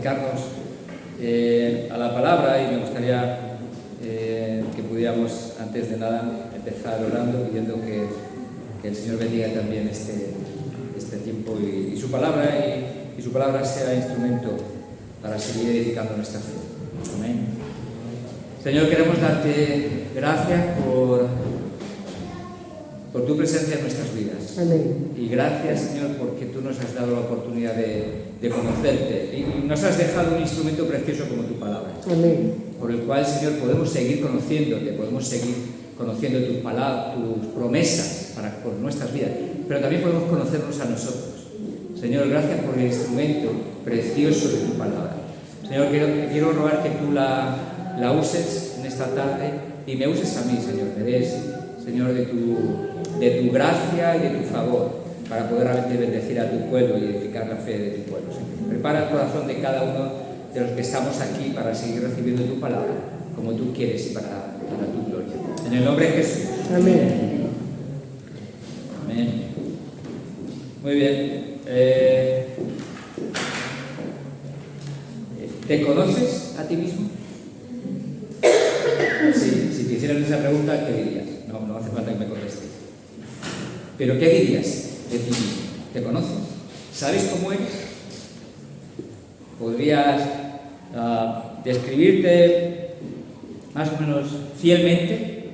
acercarnos a la palabra, y me gustaría que pudiéramos, antes de nada, empezar orando, pidiendo que el Señor bendiga también este tiempo y su palabra, y su palabra sea instrumento para seguir edificando nuestra fe. Amén. Señor, queremos darte gracias por tu presencia en nuestras vidas. Amén. Y gracias, Señor, porque tú nos has dado la oportunidad de conocerte y nos has dejado un instrumento precioso como tu palabra. Amén. Por el cual, Señor, podemos seguir conociéndote, podemos seguir conociendo tus palabras, tus promesas por nuestras vidas, pero también podemos conocernos a nosotros. Señor, gracias por el instrumento precioso de tu palabra. Señor, quiero rogar que tú la uses en esta tarde y me uses a mí, Señor. Me des, Señor, de tu gracia y de tu favor para poder realmente bendecir a tu pueblo y edificar la fe de tu pueblo, Señor. Prepara el corazón de cada uno de los que estamos aquí para seguir recibiendo tu palabra como tú quieres y para tu gloria. En el nombre de Jesús. Amén. Amén. Muy bien. ¿Te conoces a ti mismo? Sí, si te hicieran esa pregunta, ¿qué dirías? No hace falta que me contestes. ¿Pero qué dirías de ti mismo? ¿Te conoces? ¿Sabes cómo eres? ¿Podrías describirte más o menos fielmente?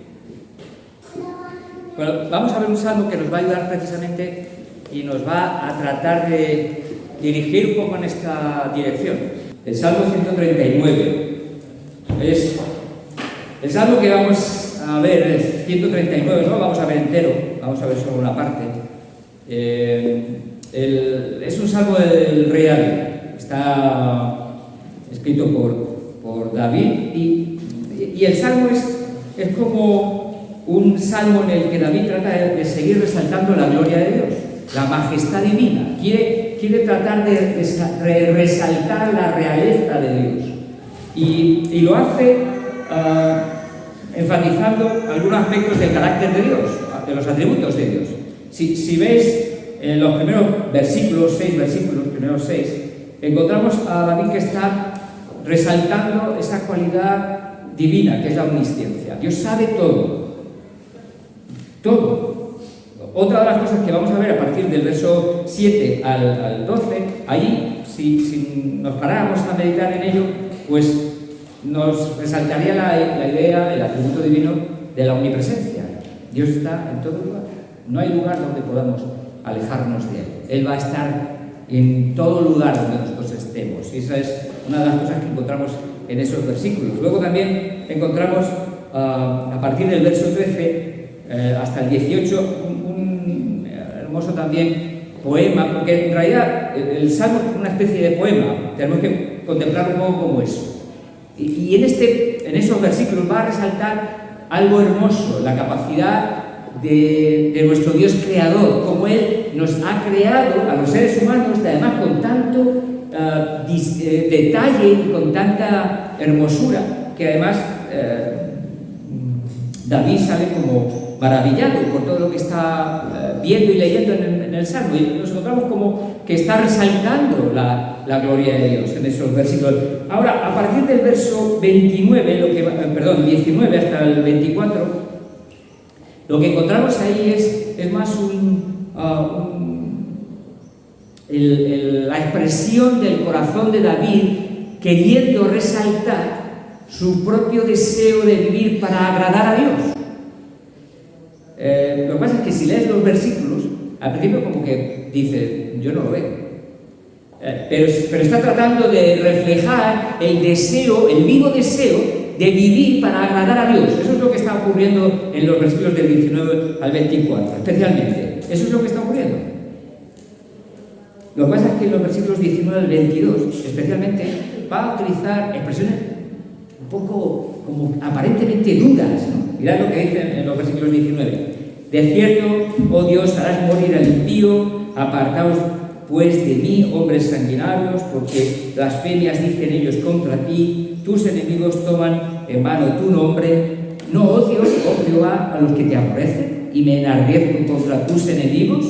Bueno, vamos a ver un salmo que nos va a ayudar precisamente y nos va a tratar de dirigir un poco en esta dirección. El Salmo 139 es el salmo que vamos a ver, es 139, no lo vamos a ver entero, vamos a ver solo una parte. Es un salmo del rey David, está escrito por David y el salmo es como un salmo en el que David trata de seguir resaltando la gloria de Dios, la majestad divina. Quiere tratar de resaltar la realeza de Dios y lo hace enfatizando algunos aspectos del carácter de Dios, de los atributos de Dios. Si veis en los primeros versículos, 6 versículos, primeros 6, encontramos a David que está resaltando esa cualidad divina que es la omnisciencia. Dios sabe todo. Todo. Otra de las cosas que vamos a ver a partir del verso 7 al 12, ahí, si nos paráramos a meditar en ello, pues nos resaltaría la idea, el atributo divino de la omnipresencia. Dios está en todo lugar. No hay lugar donde podamos alejarnos de Él. Él va a estar en todo lugar donde nosotros estemos. Y esa es una de las cosas que encontramos en esos versículos. Luego también encontramos, a partir del verso 13 hasta el 18, un hermoso también poema, porque en realidad el Salmo es una especie de poema. Tenemos que contemplar un poco como eso. Y en esos versículos va a resaltar algo hermoso, la capacidad de nuestro Dios creador, como Él nos ha creado a los seres humanos, además con tanto detalle y con tanta hermosura, que además David sale como maravillado por todo lo que está viendo y leyendo en el Salmo, y nos encontramos como que está resaltando la gloria de Dios en esos versículos. Ahora, a partir del verso 19 hasta el 24, lo que encontramos ahí es más la expresión del corazón de David queriendo resaltar su propio deseo de vivir para agradar a Dios. Lo que pasa es que si lees los versículos, al principio como que dices, yo no lo veo. Pero está tratando de reflejar el deseo, el vivo deseo de vivir para agradar a Dios. Eso es lo que está ocurriendo en los versículos del 19 al 24, especialmente. Eso es lo que está ocurriendo. Lo que pasa es que en los versículos 19 al 22, especialmente, va a utilizar expresiones un poco como aparentemente duras, ¿no? Mirad lo que dice en los versículos 19. De cierto, oh Dios, harás morir al impío, apartaos pues de mí, hombres sanguinarios, porque blasfemias dicen ellos contra ti, tus enemigos toman en vano tu nombre. ¿No odios, oh Jehová, a los que te aborrecen y me enardezco contra tus enemigos?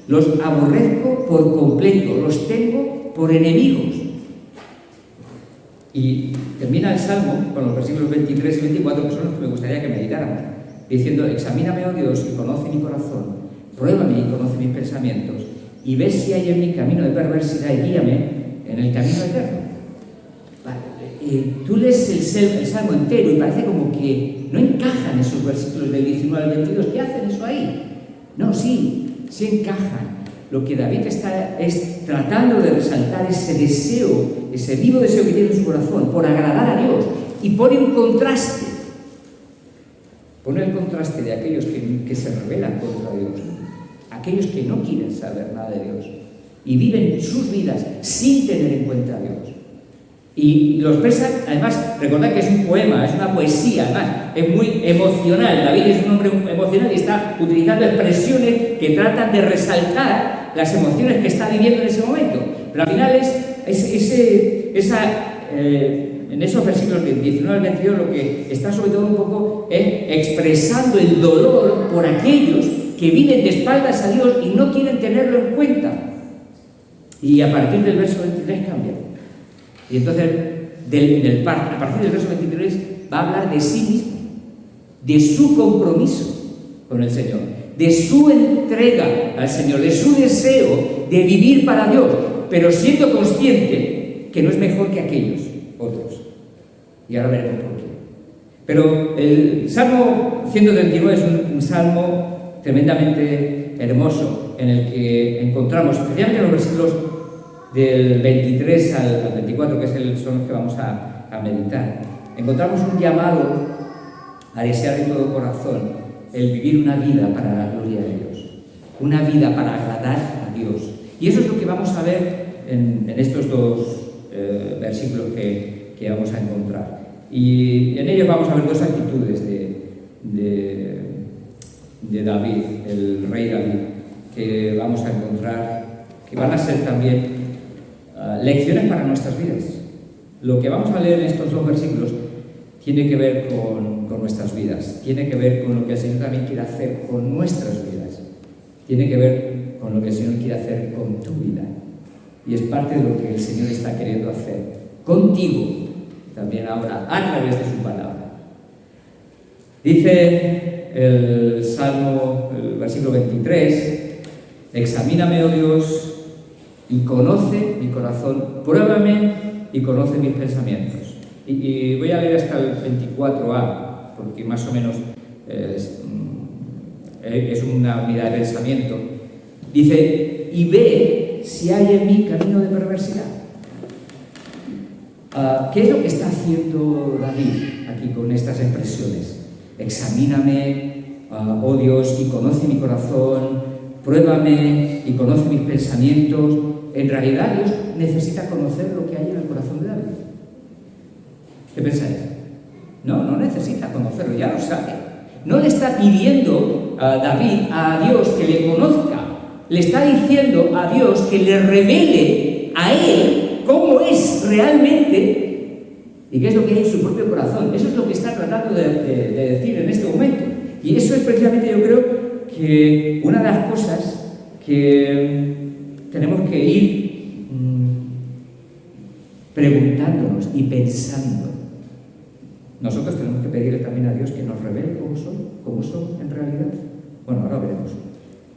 Los aborrezco por completo, los tengo por enemigos. Y termina el Salmo con los versículos 23 y 24, que son los que me gustaría que meditáramos, diciendo: examíname, oh Dios, y conoce mi corazón, pruébame y conoce mis pensamientos, y ve si hay en mi camino de perversidad y guíame en el camino eterno. Vale. Tú lees el Salmo entero y parece como que no encajan esos versículos del 19 al 22. ¿Qué hacen eso ahí? No, sí encajan. Lo que David está es tratando de resaltar ese deseo, ese vivo deseo que tiene en su corazón por agradar a Dios, y pone un contraste. Pone el contraste de aquellos que se rebelan contra Dios, aquellos que no quieren saber nada de Dios y viven sus vidas sin tener en cuenta a Dios. Y lo expresa, además, recordad que es un poema, es una poesía, además, es muy emocional. David es un hombre emocional y está utilizando expresiones que tratan de resaltar las emociones que está viviendo en ese momento. Pero al final en esos versículos del 19 al 22 lo que está sobre todo un poco es expresando el dolor por aquellos que viven de espaldas a Dios y no quieren tenerlo en cuenta. Y a partir del verso 23 cambia. Y entonces, a partir del verso 23, va a hablar de sí mismo, de su compromiso con el Señor, de su entrega al Señor, de su deseo de vivir para Dios, pero siendo consciente que no es mejor que aquellos otros. Y ahora veremos por qué. Pero el Salmo 139 es un salmo tremendamente hermoso, en el que encontramos, especialmente en los versículos del 23 al 24, que son los que vamos a meditar, encontramos un llamado a desear de todo corazón el vivir una vida para la gloria de Dios, una vida para agradar a Dios. Y eso es lo que vamos a ver en estos dos versículos que vamos a encontrar. Y en ellos vamos a ver dos actitudes de David, el rey David, que vamos a encontrar, que van a ser también lecciones para nuestras vidas. Lo que vamos a leer en estos dos versículos tiene que ver con nuestras vidas, tiene que ver con lo que el Señor también quiere hacer con nuestras vidas, tiene que ver con lo que el Señor quiere hacer con tu vida. Y es parte de lo que el Señor está queriendo hacer contigo, también ahora, a través de su palabra. Dice el Salmo, el versículo 23, examíname, oh Dios, y conoce mi corazón, pruébame y conoce mis pensamientos. Y voy a leer hasta el 24a, porque más o menos es una unidad de pensamiento. Dice, y ve si hay en mí camino de perversidad. ¿Qué es lo que está haciendo David aquí con estas expresiones? Examíname, oh Dios, y conoce mi corazón, pruébame y conoce mis pensamientos. En realidad Dios necesita conocer lo que hay en el corazón de David. ¿Qué pensáis? No necesita conocerlo, ya lo sabe. No le está pidiendo a David, a Dios, que le conozca. Le está diciendo a Dios que le revele a él cómo es realmente y qué es lo que hay en su propio corazón. Eso es lo que está tratando de decir en este momento. Y eso es precisamente, yo creo, que una de las cosas que tenemos que ir preguntándonos y pensando. Nosotros tenemos que pedirle también a Dios que nos revele cómo son en realidad. Bueno, ahora veremos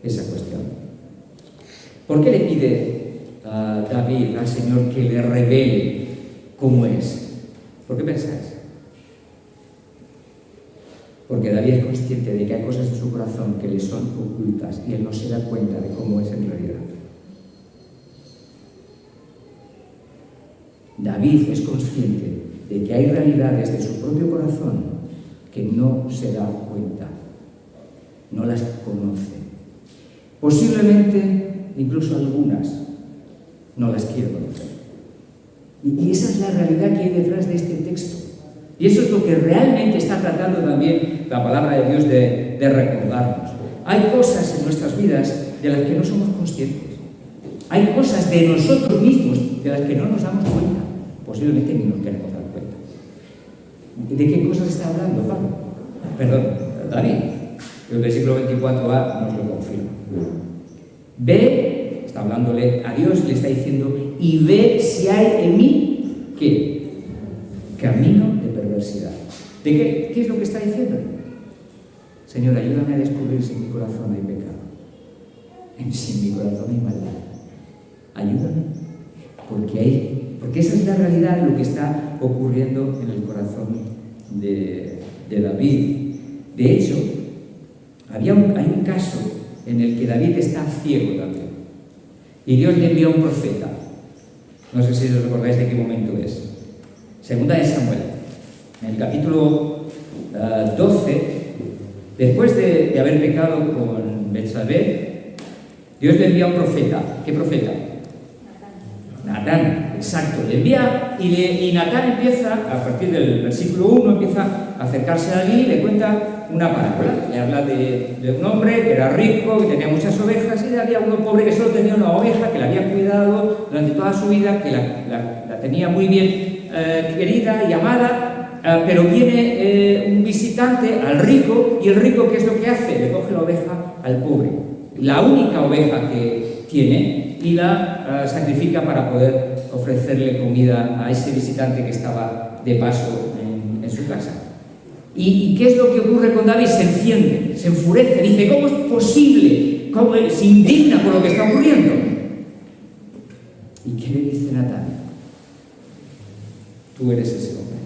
esa cuestión. ¿Por qué le pide a David al Señor que le revele cómo es? ¿Por qué pensáis? Porque David es consciente de que hay cosas en su corazón que le son ocultas y él no se da cuenta de cómo es en realidad. David es consciente de que hay realidades de su propio corazón que no se da cuenta, no las conoce. Posiblemente, incluso algunas, no las quiere conocer. Y esa es la realidad que hay detrás de este texto. Y eso es lo que realmente está tratando también la palabra de Dios de recordarnos. Hay cosas en nuestras vidas de las que no somos conscientes. Hay cosas de nosotros mismos de las que no nos damos cuenta. Posiblemente ni nos queremos dar cuenta. ¿De qué cosas está hablando Pablo? Perdón, David. El versículo 24a nos lo confirma. Ve, está hablándole a Dios, le está diciendo, y ve si hay en mí, ¿qué? camino de perversidad. ¿De qué es lo que está diciendo? Señor, ayúdame a descubrir si en mi corazón hay pecado, si en mi corazón hay maldad. Ayúdame, porque esa es la realidad de lo que está ocurriendo en el corazón de David. De hecho, hay un caso en el que David está ciego también, y Dios le envía a un profeta. No sé si os recordáis de qué momento es. Segunda de Samuel, en el capítulo 12, después de haber pecado con Betsabé, Dios le envía a un profeta. ¿Qué profeta? Natán, exacto. Le envía y Natán empieza, a partir del versículo 1, empieza a acercarse a David y le cuenta una parábola. Le habla de un hombre que era rico, que tenía muchas ovejas, y había uno pobre que solo tenía una oveja, que la había cuidado durante toda su vida, que la tenía muy bien querida y amada, pero viene un visitante al rico, y el rico, ¿qué es lo que hace? Le coge la oveja al pobre, la única oveja que tiene, y la sacrifica para poder ofrecerle comida a ese visitante que estaba de paso en su casa. ¿Y qué es lo que ocurre con David? Se enciende, se enfurece, dice: ¿cómo es posible? ¿Cómo se indigna por lo que está ocurriendo? ¿Y qué le dice Natán? Tú eres ese hombre.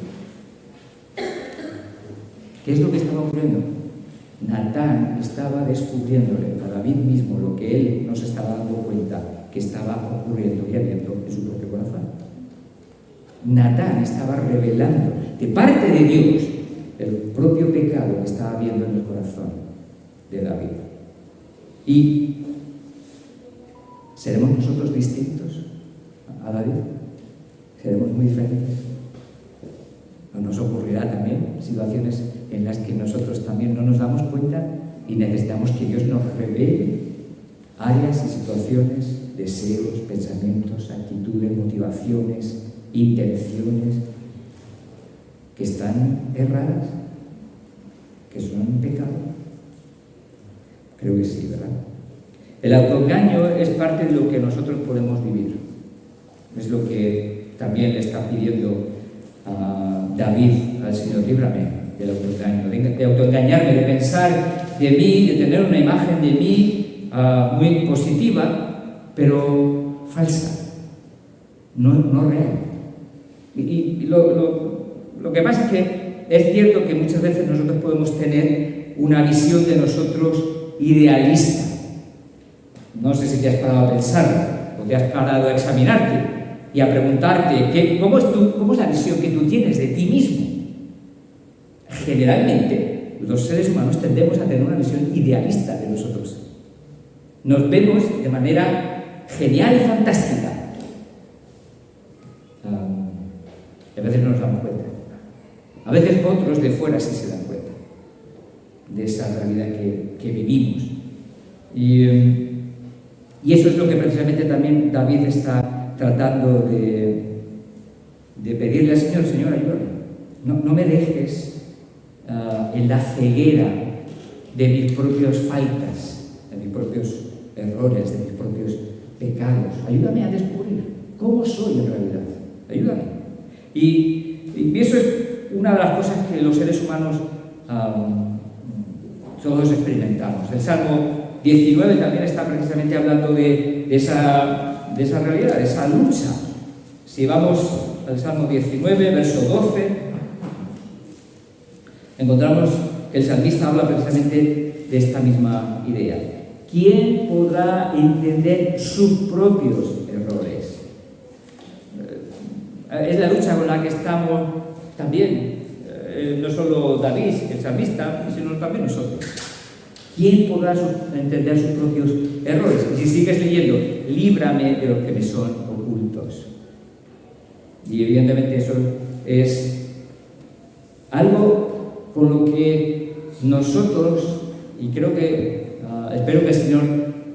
¿Qué es lo que estaba ocurriendo? Natán estaba descubriéndole a David mismo lo que él no se estaba dando cuenta que estaba ocurriendo y habiendo en su propio corazón. Natán estaba revelando de parte de Dios el propio pecado que estaba habiendo en el corazón de David. ¿Y seremos nosotros distintos a David? ¿Seremos muy diferentes? ¿O nos ocurrirá también situaciones en las que nosotros también no nos damos cuenta y necesitamos que Dios nos revele áreas y situaciones, deseos, pensamientos, actitudes, motivaciones, intenciones que están erradas, que son un pecado? Creo que sí, ¿verdad? El autoengaño es parte de lo que nosotros podemos vivir. Es lo que también le está pidiendo a David al Señor: líbrame del autoengaño, de autoengañarme, de pensar de mí, de tener una imagen de mí muy positiva, pero falsa, no real. Y lo que pasa es que es cierto que muchas veces nosotros podemos tener una visión de nosotros idealista. No sé si te has parado a pensar o te has parado a examinarte y a preguntarte ¿cómo es la visión que tú tienes de ti mismo? Generalmente, los seres humanos tendemos a tener una visión idealista de nosotros. Nos vemos de manera genial y fantástica. A veces no nos damos cuenta. A veces otros de fuera sí se dan cuenta de esa realidad que vivimos. Y eso es lo que precisamente también David está tratando de pedirle al Señor: Señor, ayúdame. No me dejes en la ceguera de mis propias faltas, de mis propios errores, de mis propios pecados. Ayúdame a descubrir cómo soy en realidad. Ayúdame. Y eso es una de las cosas que los seres humanos todos experimentamos. El Salmo 19 también está precisamente hablando de esa realidad, de esa lucha. Si vamos al Salmo 19, verso 12, encontramos que el salmista habla precisamente de esta misma idea. ¿Quién podrá entender sus propios errores? Es la lucha con la que estamos también, no solo David, el salmista, sino también nosotros. ¿Quién podrá entender sus propios errores? Y si sigues leyendo: líbrame de los que me son ocultos. Y evidentemente eso es algo con lo que nosotros, y creo que, espero que el Señor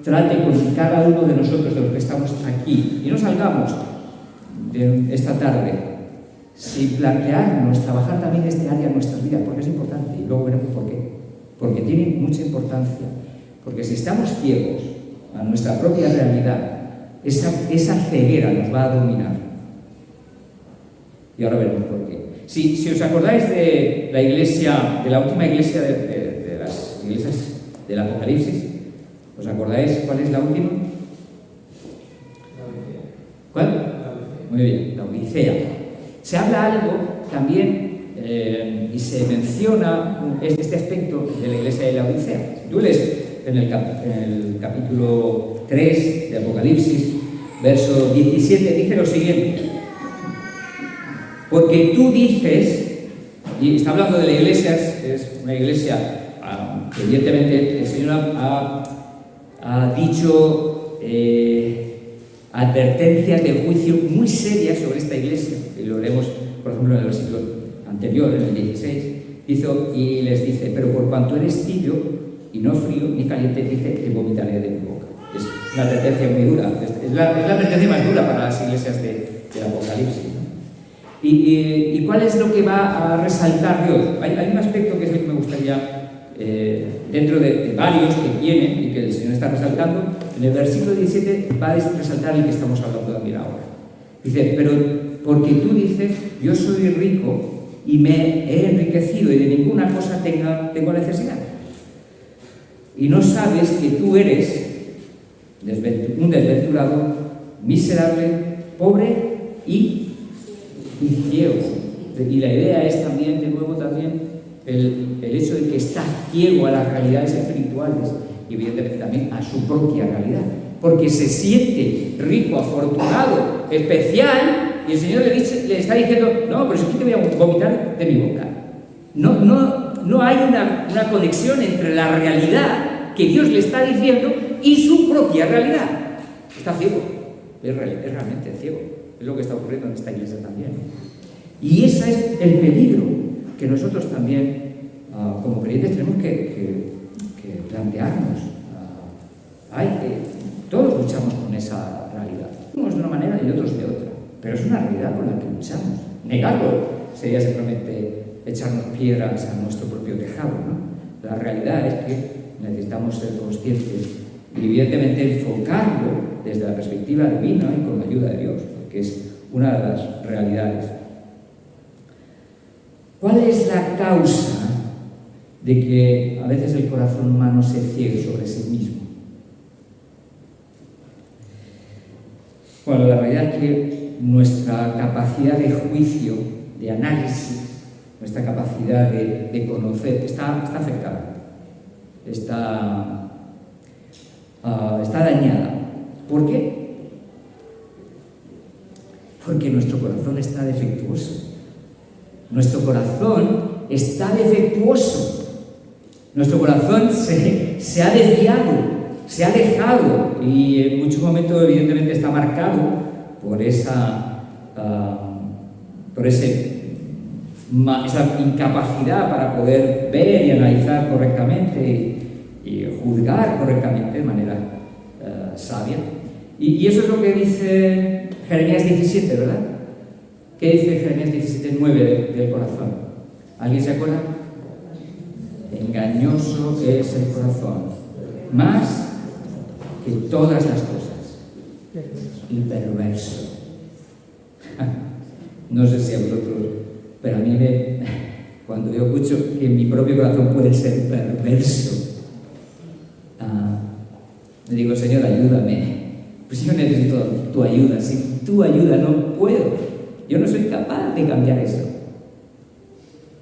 trate con cada uno de nosotros, de los que estamos aquí, y no salgamos de esta tarde sin plantearnos trabajar también este área en nuestras vidas, porque es importante, y luego veremos por qué. Porque tiene mucha importancia, porque si estamos ciegos a nuestra propia realidad, esa ceguera nos va a dominar. Y ahora veremos por qué. Si os acordáis de la iglesia, de la última iglesia de las iglesias del Apocalipsis, ¿os acordáis cuál es la última? ¿Cuál? Muy bien, la Odisea. Se habla algo también y se menciona este aspecto de la iglesia de la Odisea. Tú lees en el capítulo 3 de Apocalipsis, verso 17, dice lo siguiente: porque tú dices, y está hablando de la iglesia, es una iglesia que evidentemente el Señor ha dicho advertencias de juicio muy serias sobre esta iglesia, y lo leemos por ejemplo en el versículo anterior, en el 16, y les dice: pero por cuanto eres tibio y no frío ni caliente, dice, te vomitaré de mi boca. Es una advertencia muy dura, es la advertencia más dura para las iglesias del Apocalipsis, ¿no? ¿Y cuál es lo que va a resaltar Dios? Hay un aspecto que es el que me gustaría, dentro de varios que tiene y que el Señor está resaltando. En el versículo 17 va a resaltar el que estamos hablando también ahora. Dice: pero porque tú dices, yo soy rico y me he enriquecido y de ninguna cosa tengo necesidad. Y no sabes que tú eres un desventurado, miserable, pobre y ciego. Y la idea es también, de nuevo, el hecho de que está ciego a las realidades espirituales y evidentemente también a su propia realidad, porque se siente rico, afortunado, especial, y el Señor le está diciendo: no, pero es que te voy a vomitar de mi boca. No hay una conexión entre la realidad que Dios le está diciendo y su propia realidad. Está ciego, es realmente ciego. Es lo que está ocurriendo en esta iglesia también. Y ese es el peligro que nosotros también, como creyentes, tenemos que plantearnos. Todos luchamos con esa realidad. Unos de una manera y otros de otra. Pero es una realidad con la que luchamos. Negarlo sería simplemente echarnos piedras a nuestro propio tejado, ¿no? La realidad es que necesitamos ser conscientes y evidentemente enfocarlo desde la perspectiva divina y con la ayuda de Dios, que es una de las realidades. ¿Cuál es la causa de que a veces el corazón humano se ciegue sobre sí mismo? Bueno, la realidad es que nuestra capacidad de juicio, de análisis, nuestra capacidad de conocer está afectada, está dañada. ¿Por qué? Porque nuestro corazón está defectuoso. Nuestro corazón está defectuoso. Nuestro corazón se ha desviado, se ha alejado y en muchos momentos evidentemente está marcado por esa incapacidad para poder ver y analizar correctamente y juzgar correctamente de manera sabia. Y eso es lo que dice Jeremías 17, ¿verdad? ¿Qué dice Jeremías 17:9 del corazón? ¿Alguien se acuerda? Engañoso es el corazón, más que todas las cosas, y perverso. No sé si a vosotros, pero a mí cuando yo escucho que mi propio corazón puede ser perverso, le digo: Señor, ayúdame. Pues yo necesito tu ayuda. Sin tu ayuda no puedo. Yo no soy capaz de cambiar eso.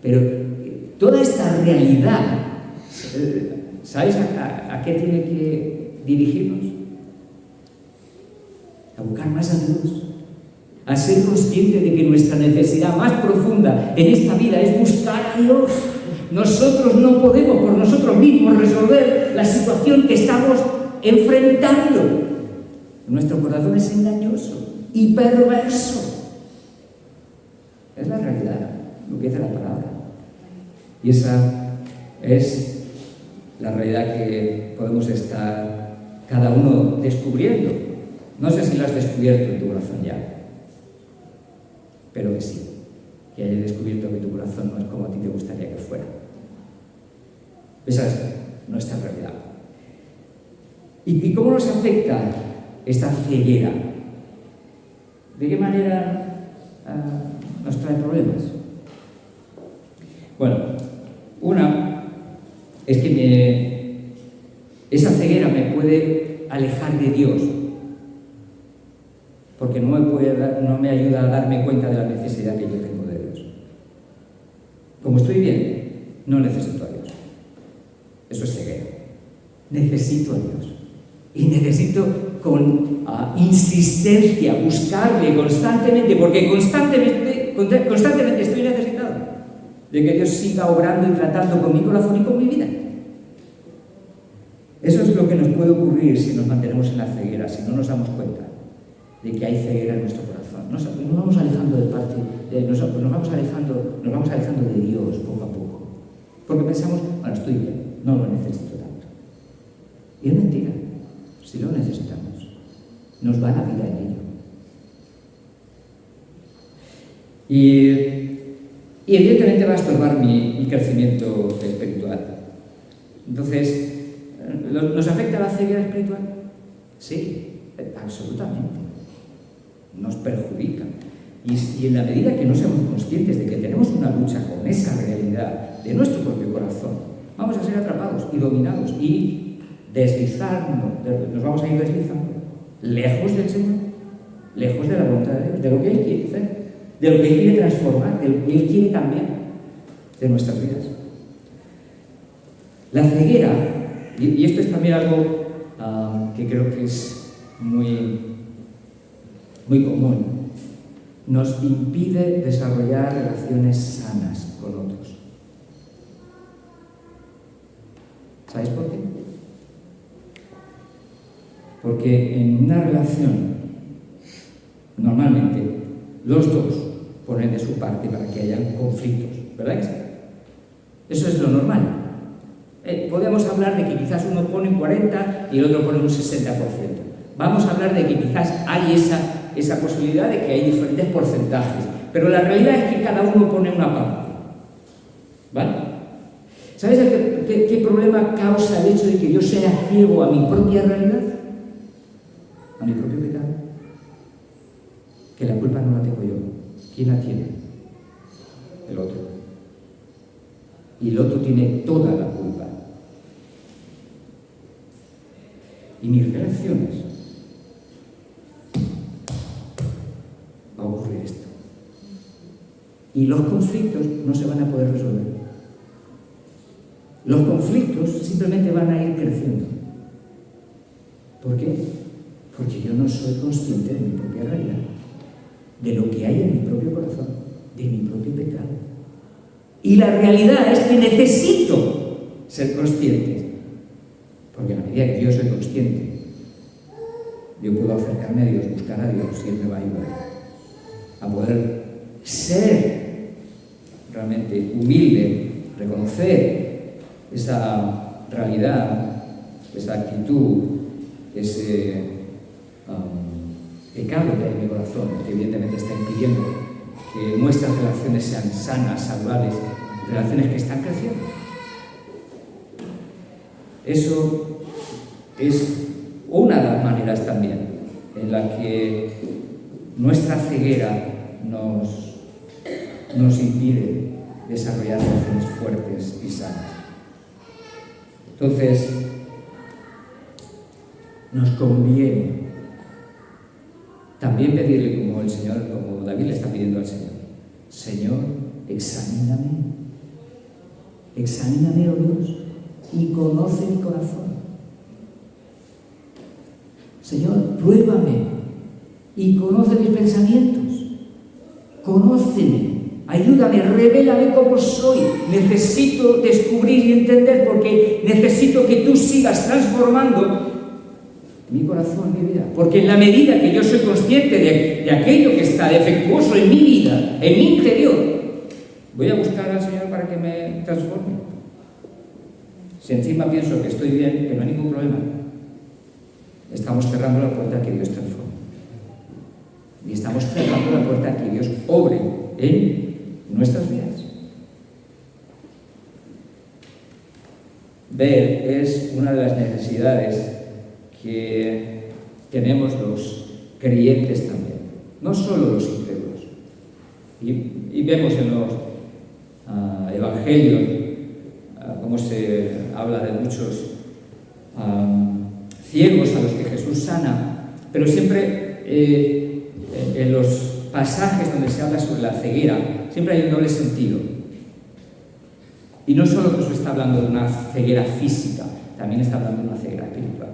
Pero toda esta realidad, ¿sabéis a qué tiene que dirigirnos? A buscar más a Dios. A ser consciente de que nuestra necesidad más profunda en esta vida es buscar a Dios. Nosotros no podemos por nosotros mismos resolver la situación que estamos enfrentando. Nuestro corazón es engañoso y perverso. Es la realidad, lo que dice la palabra. Y esa es la realidad que podemos estar cada uno descubriendo. No sé si la has descubierto en tu corazón ya, pero que sí, que hayas descubierto que tu corazón no es como a ti te gustaría que fuera. Esa es nuestra realidad. ¿Y cómo nos afecta esta ceguera? ¿De qué manera nos trae problemas? es que esa ceguera me puede alejar de Dios, porque no me ayuda a darme cuenta de la necesidad que yo tengo de Dios. Como estoy bien, no necesito a Dios. Eso es ceguera. Necesito a Dios. Y necesito con insistencia buscarle constantemente, porque constantemente estoy necesitado de que Dios siga obrando y tratando con mi corazón y con mi vida. Eso es lo que nos puede ocurrir si nos mantenemos en la ceguera, si no nos damos cuenta de que hay ceguera en nuestro corazón. Nos vamos alejando nos vamos alejando de Dios poco a poco. Porque pensamos, bueno, estoy bien, no lo necesito tanto. Y es mentira, si lo necesitamos, nos va la vida en ello. Y evidentemente va a estorbar mi crecimiento espiritual. Entonces, ¿nos afecta la ceguera espiritual? Sí, absolutamente. Nos perjudica. Y en la medida que no seamos conscientes de que tenemos una lucha con esa realidad de nuestro propio corazón, vamos a ser atrapados y dominados y nos vamos a ir deslizando lejos del Señor, lejos de la voluntad de Dios, de lo que Él quiere hacer, de lo que Él quiere transformar, de lo que Él quiere cambiar de nuestras vidas. La ceguera, y esto es también algo que creo que es muy, muy común, nos impide desarrollar relaciones sanas con otros. ¿Sabéis por qué? Porque en una relación, normalmente, los dos ponen de su parte para que haya conflictos, ¿verdad que sí? Eso es lo normal. Podemos hablar de que quizás uno pone un 40% y el otro pone un 60%. Vamos a hablar de que quizás hay esa posibilidad de que hay diferentes porcentajes, pero la realidad es que cada uno pone una parte. ¿Vale? ¿Sabes qué problema causa el hecho de que yo sea ciego a mi propia realidad? A mi propio pecado. Que la culpa no la tengo yo. ¿Quién la tiene? El otro. Y el otro tiene toda la culpa. Y mis relaciones va a ocurrir esto. Y los conflictos no se van a poder resolver. Los conflictos simplemente van a ir creciendo. ¿Por qué? Porque yo no soy consciente de mi propia realidad, de lo que hay en mi propio corazón, de mi propio pecado. Y la realidad es que necesito ser consciente. Porque a medida que yo soy consciente, yo puedo acercarme a Dios, buscar a Dios y Él me va a ayudar a poder ser realmente humilde, reconocer esa realidad, esa actitud, ese pecado que hay en mi corazón, que evidentemente está impidiendo que nuestras relaciones sean sanas, saludables, relaciones que están creciendo. Eso es una de las maneras también en la que nuestra ceguera nos impide desarrollar relaciones fuertes y sanas. Entonces, nos conviene también pedirle, como el Señor, como David le está pidiendo al Señor: Señor, examíname, oh Dios, y conoce mi corazón. Señor, pruébame y conoce mis pensamientos. Conóceme, ayúdame, revélame cómo soy. Necesito descubrir y entender, porque necesito que tú sigas transformando mi corazón, mi vida. Porque en la medida que yo soy consciente de aquello que está defectuoso en mi vida, en mi interior, voy a buscar al Señor para que me transforme. Si encima pienso que estoy bien, que no hay ningún problema, estamos cerrando la puerta a que Dios transforme. Y estamos cerrando la puerta a que Dios obre en nuestras vidas. Ver es una de las necesidades que tenemos los creyentes también, no solo los incrédulos. Y vemos en los evangelios cómo se habla de muchos ciegos a los que Jesús sana, pero siempre en los pasajes donde se habla sobre la ceguera, siempre hay un doble sentido. Y no solo Jesús está hablando de una ceguera física, también está hablando de una ceguera espiritual.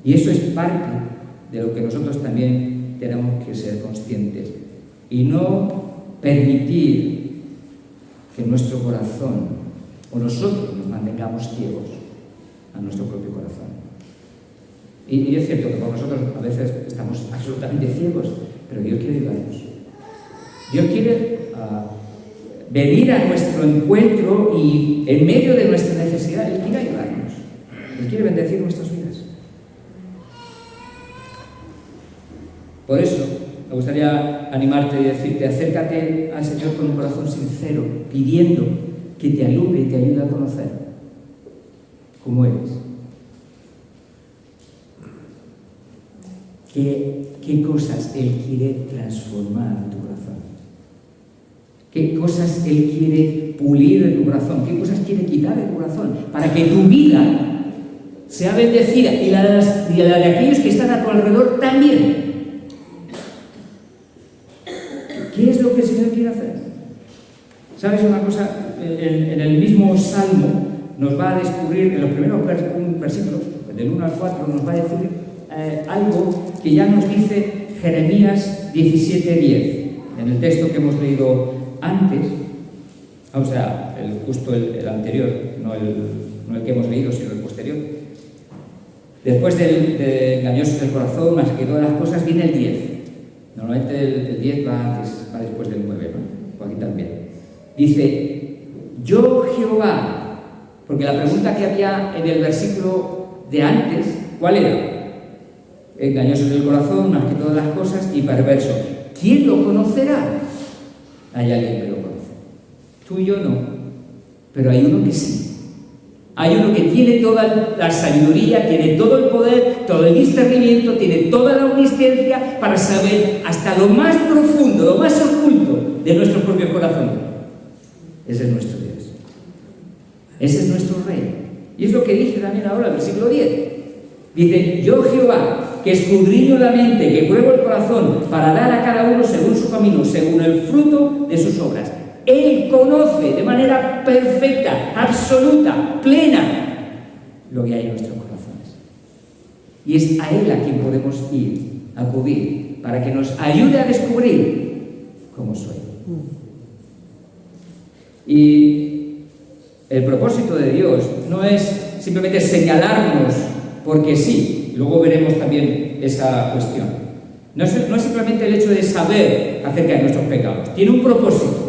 Y eso es parte de lo que nosotros también tenemos que ser conscientes. Y no permitir que nuestro corazón o nosotros nos mantengamos ciegos a nuestro propio corazón. Y es cierto que por nosotros a veces estamos absolutamente ciegos, pero Dios quiere ayudarnos. Dios quiere venir a nuestro encuentro y en medio de nuestra necesidad, Él quiere ayudarnos. Él quiere bendecir nuestras vidas. Por eso, me gustaría animarte y decirte, acércate al Señor con un corazón sincero, pidiendo que te alumbre y te ayude a conocer cómo eres. ¿Qué cosas Él quiere transformar en tu corazón? ¿Qué cosas Él quiere pulir en tu corazón? ¿Qué cosas quiere quitar de tu corazón? Para que tu vida sea bendecida y la de aquellos que están a tu alrededor también. ¿Qué es lo que el Señor quiere hacer? ¿Sabes una cosa? En el mismo Salmo nos va a descubrir, en los primeros versículos, del 1 al 4, nos va a decir algo que ya nos dice Jeremías 17:10, en el texto que hemos leído antes, o sea, justo el anterior, no el que hemos leído, sino el posterior. Después de engañosos el corazón, más que todas las cosas, viene el 10. Normalmente el 10 va después del 9, ¿no? O aquí también. Dice, yo Jehová, porque la pregunta que había en el versículo de antes, ¿cuál era? Engañosos el corazón, más que todas las cosas, y perverso. ¿Quién lo conocerá? Hay alguien que lo conoce. Tú y yo no, pero hay uno que sí. Hay uno que tiene toda la sabiduría, tiene todo el poder, todo el discernimiento, tiene toda la omnisciencia para saber hasta lo más profundo, lo más oculto de nuestro propio corazón. Ese es nuestro Dios. Ese es nuestro Rey. Y es lo que dice también ahora el versículo 10. Dice, yo Jehová, que escudriño la mente, que pruebo el corazón, para dar a cada uno según su camino, según el fruto de sus obras. Él conoce de manera perfecta, absoluta, plena, lo que hay en nuestros corazones. Y es a Él a quien podemos ir, acudir, para que nos ayude a descubrir cómo soy. Y el propósito de Dios no es simplemente señalarnos porque sí, luego veremos también esa cuestión. No es simplemente el hecho de saber acerca de nuestros pecados, tiene un propósito.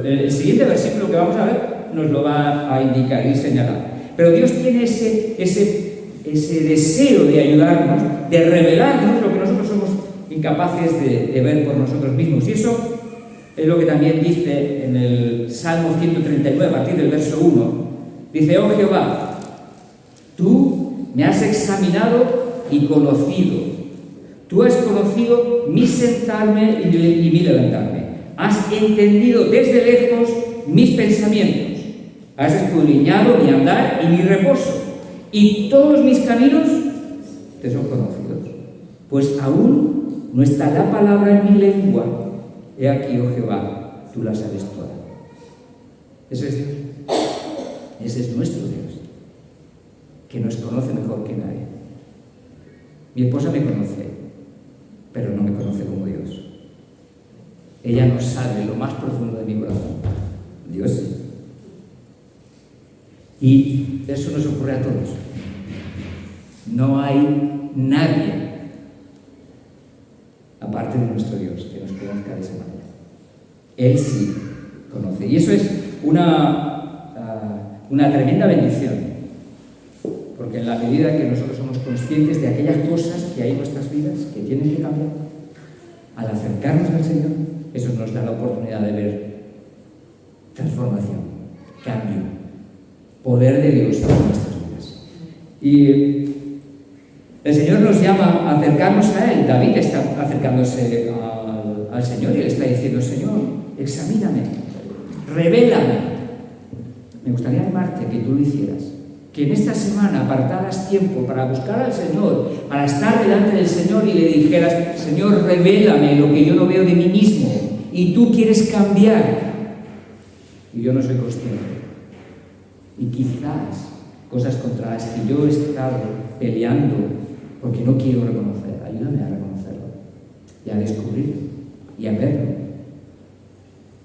El siguiente versículo que vamos a ver nos lo va a indicar y señalar. Pero Dios tiene ese deseo de ayudarnos, de revelarnos lo que nosotros somos incapaces de ver por nosotros mismos. Y eso es lo que también dice en el Salmo 139, a partir del verso 1. Dice, oh Jehová, tú me has examinado y conocido. Tú has conocido mi sentarme y mi levantarme. Has entendido desde lejos mis pensamientos. Has escudriñado mi andar y mi reposo. Y todos mis caminos te son conocidos. Pues aún no está la palabra en mi lengua. He aquí, oh Jehová, tú la sabes toda. Ese es Dios. Ese es nuestro Dios, que nos conoce mejor que nadie. Mi esposa me conoce, pero no me conoce como Dios. Ella no sabe lo más profundo de mi corazón. Dios sí. Y eso nos ocurre a todos. No hay nadie, aparte de nuestro Dios, que nos conozca de esa manera. Él sí conoce. Y eso es una tremenda bendición. Porque en la medida que nosotros somos conscientes de aquellas cosas que hay en nuestras vidas que tienen que cambiar, al acercarnos al Señor, eso nos da la oportunidad de ver transformación, cambio, poder de Dios en nuestras vidas. Y el Señor nos llama a acercarnos a Él. David está acercándose al Señor y le está diciendo, Señor, examíname, revélame me gustaría animarte a que tú lo hicieras. Que en esta semana apartaras tiempo para buscar al Señor, para estar delante del Señor y le dijeras: Señor, revélame lo que yo no veo de mí mismo y tú quieres cambiar y yo no soy consciente. Y quizás cosas contra las que yo he estado peleando porque no quiero reconocer. Ayúdame a reconocerlo y a descubrirlo y a verlo,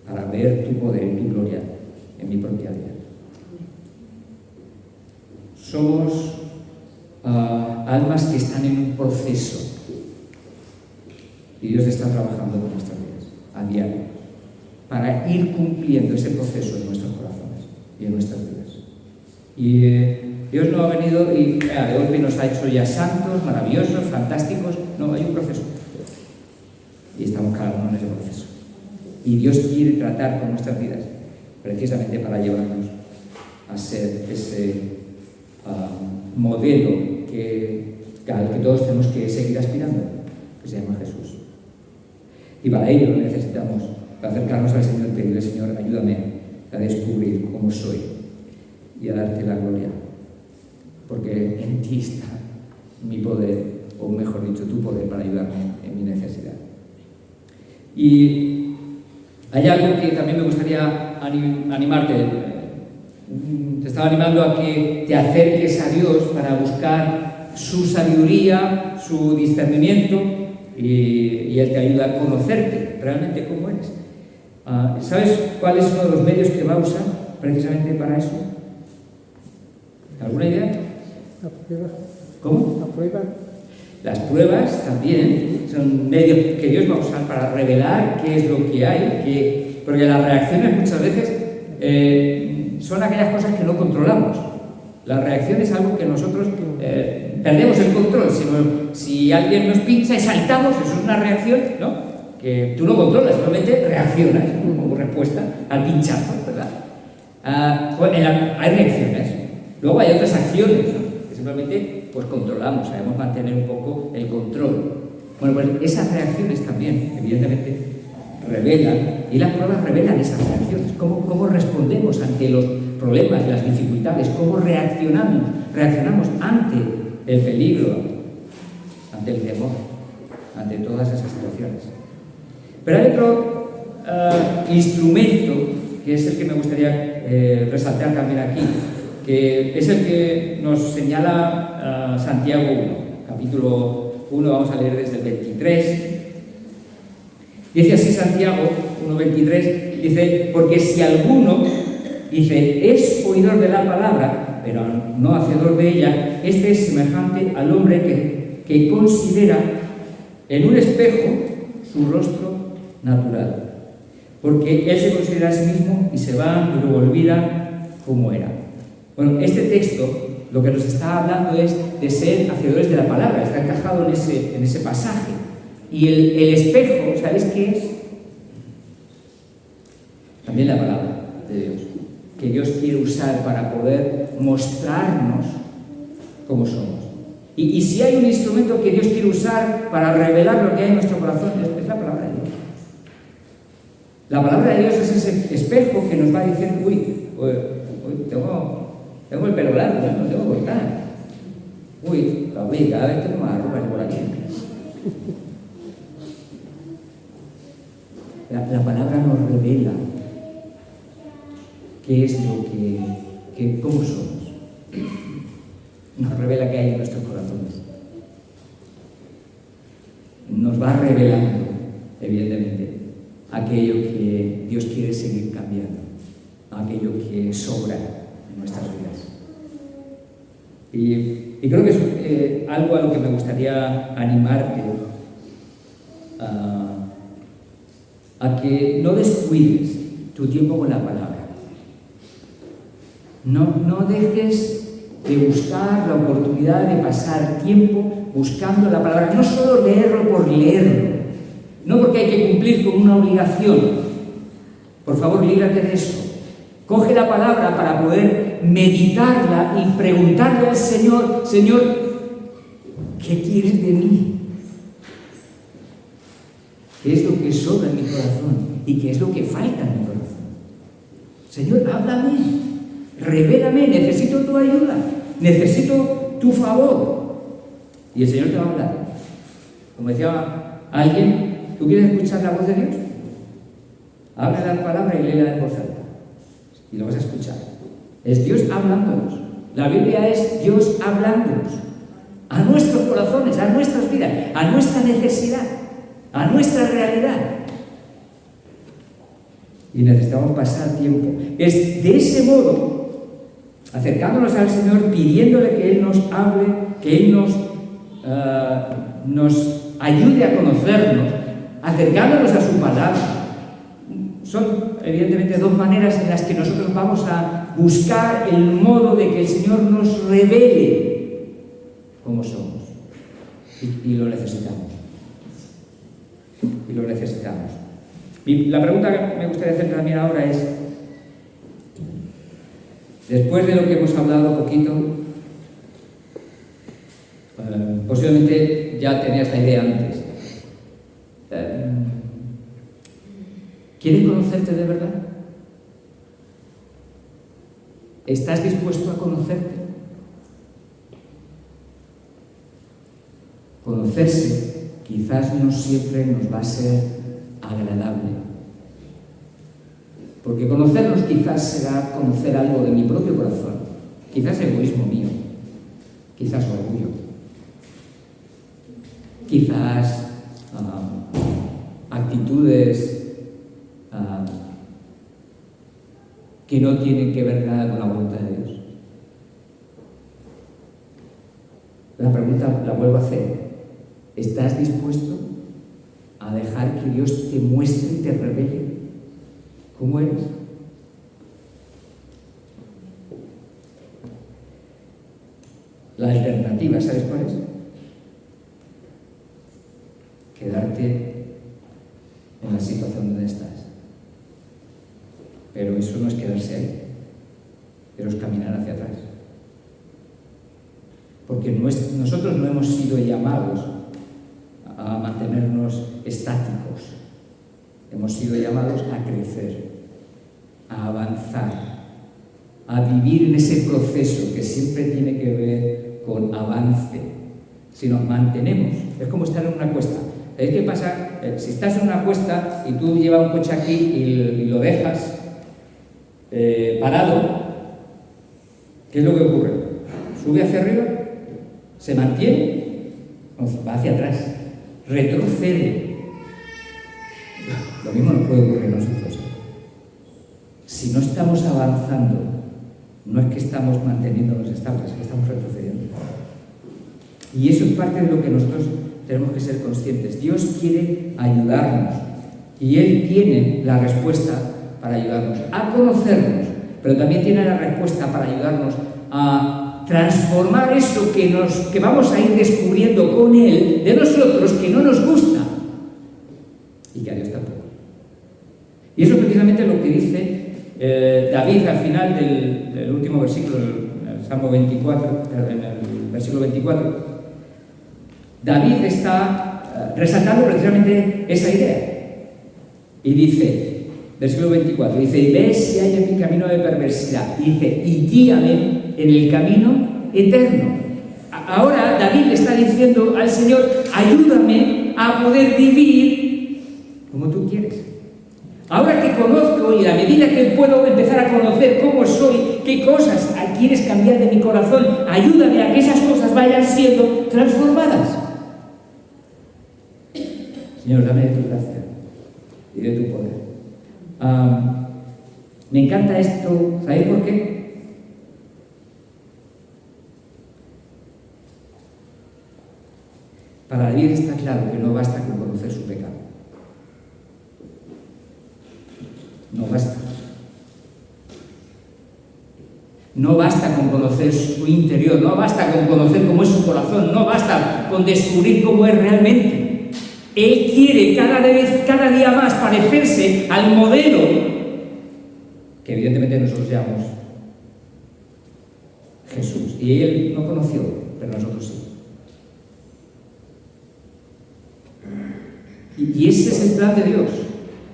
para ver tu poder y tu gloria en mi propia vida. Somos almas que están en un proceso y Dios está trabajando con nuestras vidas a diario para ir cumpliendo ese proceso en nuestros corazones y en nuestras vidas. Y Dios no ha venido y de golpe nos ha hecho ya santos, maravillosos, fantásticos. No, hay un proceso. Y estamos cada uno en ese proceso. Y Dios quiere tratar con nuestras vidas precisamente para llevarnos a ser ese modelo al que todos tenemos que seguir aspirando, que se llama Jesús. Y para ello necesitamos acercarnos al Señor y pedirle: Señor, ayúdame a descubrir cómo soy y a darte la gloria, porque en ti está mi poder, o mejor dicho, tu poder para ayudarme en mi necesidad. Y hay algo que también me gustaría animarte. Te estaba animando a que te acerques a Dios para buscar su sabiduría, su discernimiento, y Él te ayuda a conocerte realmente cómo eres. ¿Sabes cuál es uno de los medios que va a usar precisamente para eso? ¿Alguna idea? La prueba. ¿Cómo? La prueba. Las pruebas también son medios que Dios va a usar para revelar qué es lo que hay, porque las reacciones muchas veces son aquellas cosas que no controlamos. La reacción es algo que nosotros perdemos el control. Si alguien nos pincha y saltamos, eso es una reacción, ¿no?, que tú no controlas, solamente reaccionas como respuesta al pinchazo, ¿verdad? Hay reacciones. Luego hay otras acciones, ¿no?, que simplemente pues controlamos, sabemos mantener un poco el control. Bueno, pues esas reacciones también, evidentemente, revelan, y las pruebas revelan esas reacciones. ¿Cómo respondemos ante los problemas, las dificultades? ¿Cómo reaccionamos ante el peligro, ante el temor, ante todas esas situaciones? Pero hay otro instrumento, que es el que me gustaría resaltar también aquí, que es el que nos señala Santiago 1, capítulo 1, vamos a leer desde el 23. Dice así Santiago 1:23, dice: porque si alguno, dice, es oidor de la palabra, pero no hacedor de ella, este es semejante al hombre que considera en un espejo su rostro natural, porque él se considera a sí mismo y se va y luego olvida cómo era. Bueno, este texto lo que nos está hablando es de ser hacedores de la palabra, está encajado en ese pasaje. Y el espejo, ¿sabéis qué es? También la palabra de Dios, que Dios quiere usar para poder mostrarnos cómo somos. Y si hay un instrumento que Dios quiere usar para revelar lo que hay en nuestro corazón, es la palabra de Dios. La palabra de Dios es ese espejo que nos va diciendo: uy, tengo el pelo largo, no tengo que cortar. Uy, cada vez tengo más arrugas por aquí. La palabra nos revela qué es lo cómo somos. Nos revela qué hay en nuestros corazones. Nos va revelando, evidentemente, aquello que Dios quiere seguir cambiando, aquello que sobra en nuestras vidas. Y creo que es algo a lo que me gustaría animarte a que no descuides tu tiempo con la palabra. No dejes de buscar la oportunidad de pasar tiempo buscando la palabra, no solo leerlo por leerlo, no porque hay que cumplir con una obligación. Por favor, líbrate de eso. Coge la palabra para poder meditarla y preguntarle al Señor: Señor, ¿qué quieres de mí? ¿Qué es lo que sobra en mi corazón? ¿Y qué es lo que falta en mi corazón? Señor, háblame. Revélame, necesito tu ayuda, necesito tu favor. Y el Señor te va a hablar. Como decía alguien, ¿tú quieres escuchar la voz de Dios? Habla la palabra y léela en voz alta. Y lo vas a escuchar. Es Dios hablándonos. La Biblia es Dios hablándonos. A nuestros corazones, a nuestras vidas, a nuestra necesidad, a nuestra realidad. Y necesitamos pasar tiempo. Es de ese modo, acercándonos al Señor, pidiéndole que Él nos hable, que Él nos ayude a conocernos, acercándonos a su palabra. Son, evidentemente, dos maneras en las que nosotros vamos a buscar el modo de que el Señor nos revele cómo somos. Y lo necesitamos. Y lo necesitamos. Y la pregunta que me gustaría hacer también ahora es, después de lo que hemos hablado poquito, posiblemente ya tenías la idea antes. ¿Quieres conocerte de verdad? ¿Estás dispuesto a conocerte? Conocerse quizás no siempre nos va a ser agradable. Porque conocernos quizás será conocer algo de mi propio corazón. Quizás egoísmo mío. Quizás orgullo. Quizás actitudes que no tienen que ver nada con la voluntad de Dios. La pregunta la vuelvo a hacer. ¿Estás dispuesto a dejar que Dios te muestre y te revele cómo eres? La alternativa, ¿sabes cuál es? Quedarte en la situación donde estás. Pero eso no es quedarse ahí, pero es caminar hacia atrás. Porque nosotros no hemos sido llamados a mantenernos estáticos. Hemos sido llamados a crecer, a avanzar, a vivir en ese proceso que siempre tiene que ver con avance. Si nos mantenemos, es como estar en una cuesta. ¿Sabéis qué pasa? Si estás en una cuesta y tú llevas un coche aquí y lo dejas parado, ¿qué es lo que ocurre? Sube hacia arriba, se mantiene, va hacia atrás, retrocede. Lo mismo nos puede ocurrir a nosotros. Si no estamos avanzando, no es que estamos manteniéndonos estables, es que estamos retrocediendo. Y eso es parte de lo que nosotros tenemos que ser conscientes. Dios quiere ayudarnos y Él tiene la respuesta para ayudarnos a conocernos, pero también tiene la respuesta para ayudarnos a transformar eso que vamos a ir descubriendo con Él de nosotros, que no nos gusta y que a Dios tampoco. Y eso es precisamente lo que dice David al final del último versículo, en el Salmo 24, en el versículo 24. David está resaltando precisamente esa idea. Y dice, versículo 24, dice, ve si hay en mi camino de perversidad. Y dice, y guíame en el camino eterno. Ahora David le está diciendo al Señor, ayúdame a poder vivir como tú quieres. Ahora que conozco y a medida que puedo empezar a conocer cómo soy, qué cosas quieres cambiar de mi corazón, ayúdame a que esas cosas vayan siendo transformadas. Señor, dame de tu gracia y de tu poder. Me encanta esto, ¿sabéis por qué? Para David está claro que no basta con conocer su pecado. No basta. No basta con conocer su interior, no basta con conocer cómo es su corazón, no basta con descubrir cómo es realmente. Él quiere cada día más parecerse al modelo que evidentemente nosotros llamamos Jesús. Y él no conoció, pero nosotros sí. Y ese es el plan de Dios.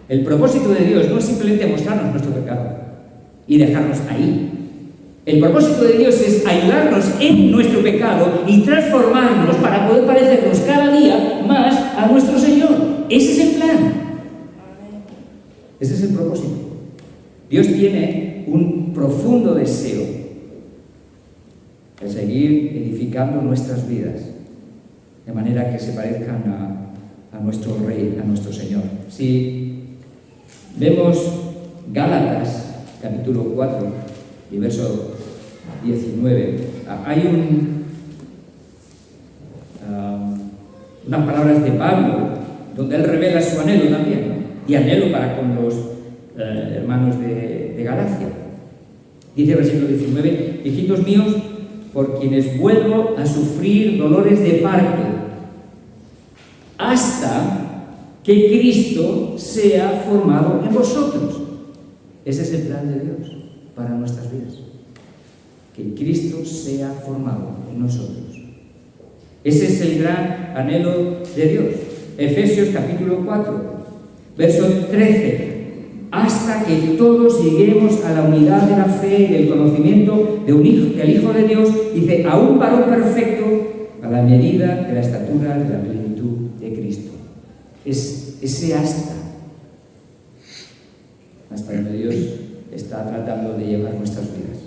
El propósito de Dios no es simplemente mostrarnos nuestro pecado y dejarnos ahí. El propósito de Dios es ayudarnos en nuestro pecado y transformarnos para poder parecernos cada día más a nuestro Señor. Ese es el plan. Ese es el propósito. Dios tiene un profundo deseo de seguir edificando nuestras vidas de manera que se parezcan a nuestro Rey, a nuestro Señor. Si vemos Gálatas, capítulo 4, y verso 19, hay unas palabras de Pablo donde él revela su anhelo también, ¿no? Y anhelo para con los hermanos de Galacia. Dice el versículo 19: hijitos míos, por quienes vuelvo a sufrir dolores de parto, hasta que Cristo sea formado en vosotros. Ese es el plan de Dios para nuestras vidas. Que Cristo sea formado en nosotros. Ese es el gran anhelo de Dios. Efesios capítulo 4, verso 13. Hasta que todos lleguemos a la unidad de la fe y del conocimiento del Hijo de Dios, dice, a un varón perfecto, a la medida de la estatura de la plenitud de Cristo. Es ese hasta donde Dios está tratando de llevar nuestras vidas.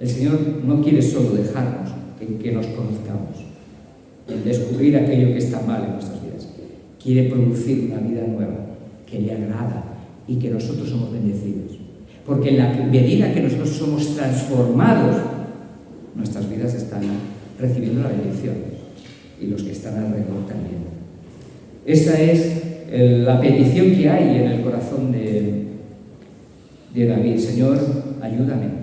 El Señor no quiere solo dejarnos que nos conozcamos, en descubrir aquello que está mal en nuestras vidas. Quiere producir una vida nueva que le agrada y que nosotros somos bendecidos. Porque en la medida que nosotros somos transformados, nuestras vidas están recibiendo la bendición y los que están alrededor también. Esa es la petición que hay en el corazón de David. Señor, ayúdame,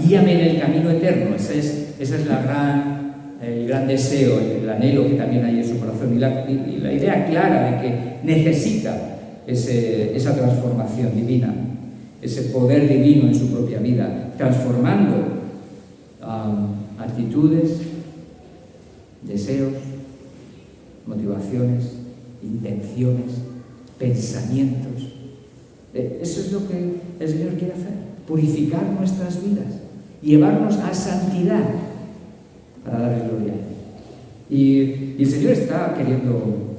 guíame en el camino eterno. Ese es el gran deseo, el anhelo que también hay en su corazón y la idea clara de que necesita esa transformación divina, ese poder divino en su propia vida, transformando actitudes, deseos, motivaciones, intenciones, pensamientos. Eso es lo que el Señor quiere hacer, purificar nuestras vidas, llevarnos a santidad para darle gloria. Y el Señor está queriendo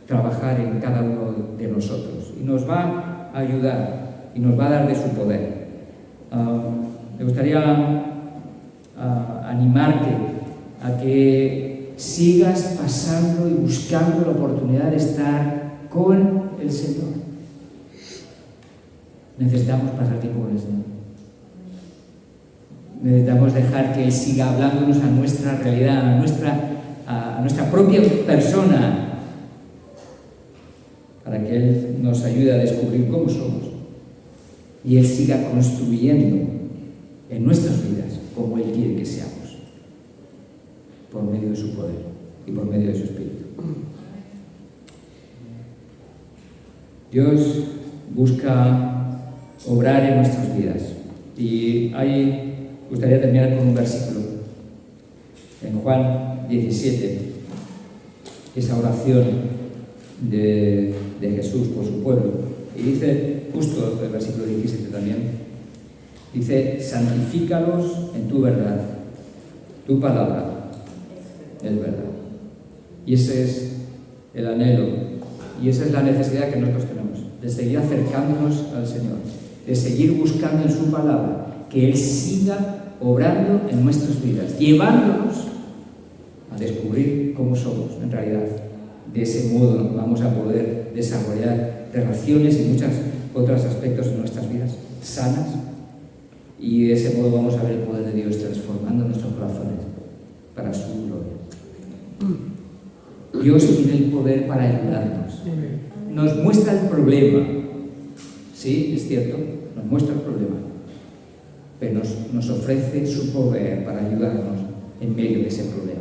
trabajar en cada uno de nosotros y nos va a ayudar y nos va a dar de su poder. Me gustaría animarte a que sigas pasando y buscando la oportunidad de estar con el Señor. Necesitamos pasar tiempo con el Señor. Necesitamos dejar que Él siga hablándonos a nuestra realidad, a nuestra propia persona, para que Él nos ayude a descubrir cómo somos y Él siga construyendo en nuestras vidas como Él quiere que seamos, por medio de su poder y por medio de su Espíritu. Dios busca obrar en nuestras vidas y me gustaría terminar con un versículo en Juan 17, esa oración de Jesús por su pueblo, y dice, justo el versículo 17 también, dice: santifícalos en tu verdad, tu palabra es verdad. Y ese es el anhelo y esa es la necesidad que nosotros tenemos, de seguir acercándonos al Señor, de seguir buscando en su palabra que Él siga obrando en nuestras vidas, llevándonos a descubrir cómo somos en realidad. De ese modo vamos a poder desarrollar relaciones y muchos otros aspectos en nuestras vidas sanas, y de ese modo vamos a ver el poder de Dios transformando nuestros corazones para su gloria. Dios tiene el poder para ayudarnos. Nos muestra el problema. Sí, es cierto, nos muestra el problema, pero nos ofrece su poder para ayudarnos en medio de ese problema.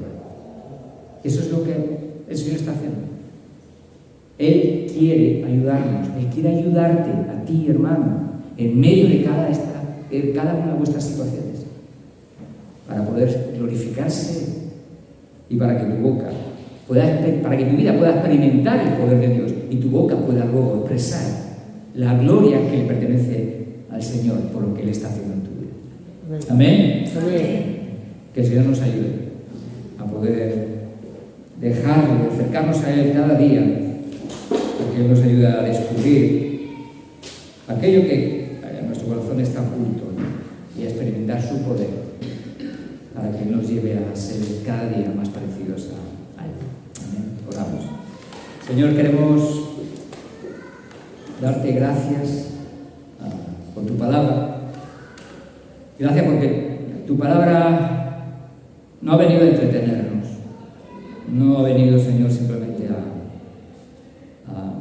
Eso es lo que el Señor está haciendo. Él quiere ayudarnos, Él quiere ayudarte a ti, hermano, en medio de cada una de vuestras situaciones, para poder glorificarse y para que tu vida pueda experimentar el poder de Dios y tu boca pueda luego expresar la gloria que le pertenece al Señor por lo que Él está haciendo. Amén. Amén. Que el Señor nos ayude a poder dejarlo, acercarnos a Él cada día, porque Él nos ayuda a descubrir aquello que en nuestro corazón está oculto, ¿no? Y a experimentar su poder para que nos lleve a ser cada día más parecidos a Él. Amén. Oramos. Señor, queremos darte gracias por tu palabra. Gracias porque tu palabra no ha venido a entretenernos, no ha venido, Señor, simplemente a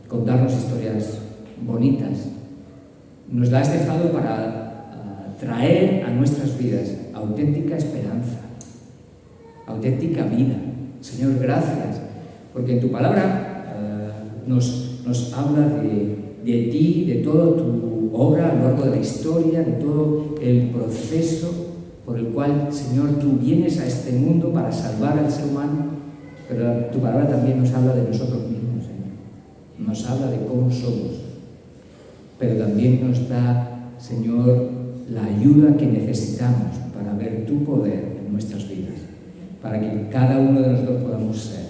contarnos historias bonitas. Nos la has dejado para traer a nuestras vidas auténtica esperanza, auténtica vida. Señor, gracias, porque en tu palabra nos habla de ti, de toda tu obra a lo largo de la historia, de todo el proceso por el cual, Señor, tú vienes a este mundo para salvar al ser humano, pero tu palabra también nos habla de nosotros mismos, Señor. Nos habla de cómo somos, pero también nos da, Señor, la ayuda que necesitamos para ver tu poder en nuestras vidas, para que cada uno de nosotros podamos ser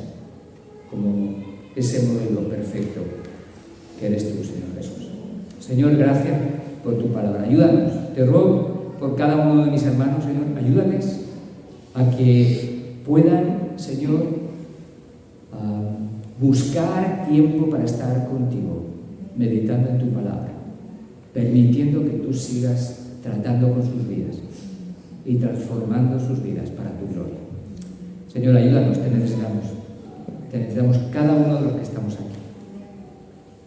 como ese modelo perfecto que eres tú, Señor Jesús. Señor, gracias por tu palabra. Ayúdanos, te ruego por cada uno de mis hermanos, Señor, ayúdales a que puedan, Señor, buscar tiempo para estar contigo, meditando en tu palabra, permitiendo que tú sigas tratando con sus vidas y transformando sus vidas para tu gloria. Señor, ayúdanos, te necesitamos cada uno de los que estamos aquí.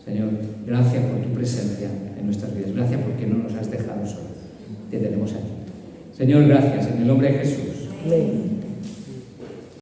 Señor, gracias por tu presencia en nuestras vidas, gracias porque no nos has dejado solos, te tenemos aquí. Señor, gracias, en el nombre de Jesús. Amén.